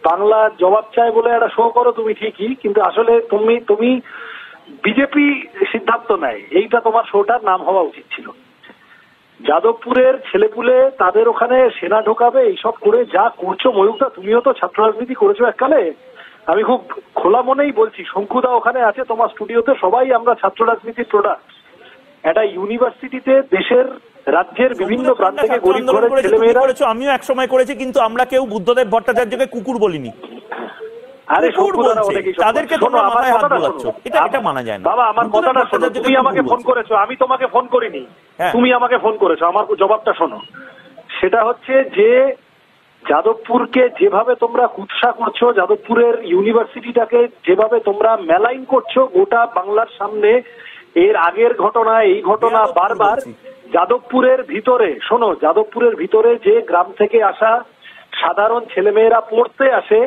বাংলা জবাব চায় বলে একটা শো করো তুমি ঠিকই, কিন্তু আসলে তুমি বিজেপি সিদ্ধান্ত নেয় এইটা তোমার শোটার নাম হওয়া উচিত ছিল। যাদবপুরের ছেলেপুলে তাদের ওখানে সেনা ঢোকাবে এইসব করে যা করছো ময়ূকদা, তুমিও তো ছাত্র রাজনীতি করেছো এককালে। আমি খুব খোলা মনেই বলছি, শঙ্কুদা ওখানে আছে তোমার স্টুডিওতে, সবাই আমরা ছাত্র রাজনীতির প্রোডাক্ট। একটা ইউনিভার্সিটিতে দেশের রাজ্যের বিভিন্ন প্রান্ত থেকে গরিব ঘরের ছেলেমেয়েরা, আমিও একসময় করেছি, কিন্তু আমরা কেউ বুদ্ধদেব ভট্টাচার্যকে কুকুর বলিনি। আরে তাদেরকে তোমরা মাথায় হাত বোলাচ্ছ, এটা মানা যায় না। বাবা আমার কথাটা শোনো, তুমি আমাকে ফোন করেছো, আমি তোমাকে ফোন করিনি, তুমি আমাকে ফোন করেছো, আমার জবাবটা শোনো। সেটা হচ্ছে যে যাদবপুরকে যেভাবে তোমরা কুৎসা করছো, যাদবপুরের ইউনিভার্সিটিটাকে যেভাবে তোমরা মেলাইন করছো গোটা বাংলার সামনে, এর আগের ঘটনা এই ঘটনা বারবার যাদবপুরের ভিতরে, শোনো, যাদবপুরের ভিতরে যে গ্রাম থেকে আসা সাধারণ ছেলেমেয়েরা পড়তে আসে,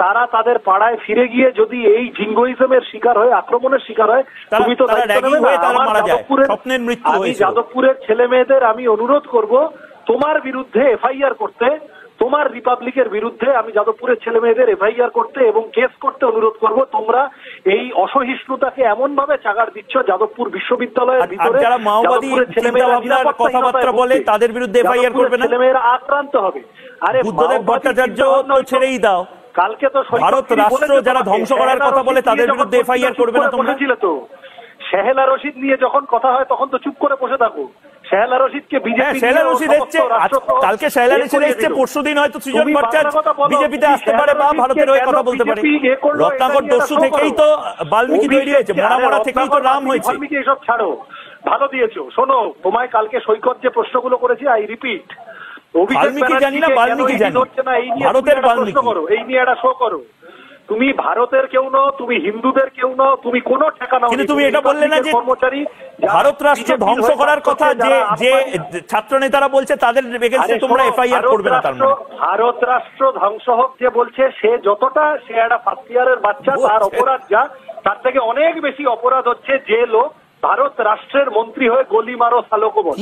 তারা তাদের পাড়ায় ফিরে গিয়ে যদি এই জিঙ্গোইজমের শিকার হয়, আক্রমণের শিকার হয়, তুমি তো আমি যাদবপুরের ছেলে মেয়েদের আমি অনুরোধ করব তোমার বিরুদ্ধে এফআইআর করতে, তোমার রিপাবলিকের বিরুদ্ধে আমি যাদবপুরের ছেলে মেয়েদের এফআইআর করতে এবং কেস করতে অনুরোধ করব। তোমরা এই অসহিষ্ণুতাকে এমন ভাবে চাগাড় দিচ্ছ যাদবপুর বিশ্ববিদ্যালয়ের ভিতরে, যারা মাওবাদী চিন্তাভাবনার কথাবার্তা বলে তাদের বিরুদ্ধে এফআইআর করবে না, ছেলেমেয়েরা আক্রান্ত হবে। আরে বুদ্ধদেব ভট্টাচার্য তো ছেড়েই দাও, কালকে তো ভারত রাষ্ট্র যারা ধ্বংস করার কথা বলে তাদের বিরুদ্ধে এফআইআর করবে না তোমরা? তো শেহেলা রশিদ নিয়ে যখন কথা হয় তখন তো চুপ করে বসে থাকো। শেহেলা রশিদকে বিজেপি, শেহেলা রশিদ এসছে কালকে, শেহেলা রশিদ এসছে, পরশুদিন হয়তো সৃজন ভট্টাচার্য বিজেপিতে আসতে পারে বা ভারতের হয়ে কথা বলতে পারে। রত্নাকর দস্যু থেকেই তো বাল্মীকি তৈরি হয়েছে, মরা থেকেই তো রাম হয়েছে। বাল্মীকি এসব ছাড়ো, ভালো দিয়েছো। শোনো, তোমায় কালকে সৈকত যে প্রশ্নগুলো করেছি, আই রিপিট, বাল্মীকি জানি না, বাল্মীকি জানি, ভারতের বাল্মীকি, এই নিয়ে একটা শো করো। তুমি ভারতের কেউ নও, তুমি হিন্দুদের কেউ নও, তুমি কোন ঠিকানা, কিন্তু তুমি এটা বললে না যে কর্মচারী ভারত রাষ্ট্র ধ্বংস করার কথা যে ছাত্র নেতারা বলছে তাদের এগেইনস্টে তোমরা এফআইআর করবে না। তার মানে ভারত রাষ্ট্র ধ্বংস হোক যে বলছে, সে যতটা সে একটা ফার্স্ট ইয়ারের বাচ্চা, তার অপরাধ যা, তার থেকে অনেক বেশি অপরাধ হচ্ছে যে লোক ভারত রাষ্ট্রের মন্ত্রী হয়ে গলি মারো সালোকো বলে।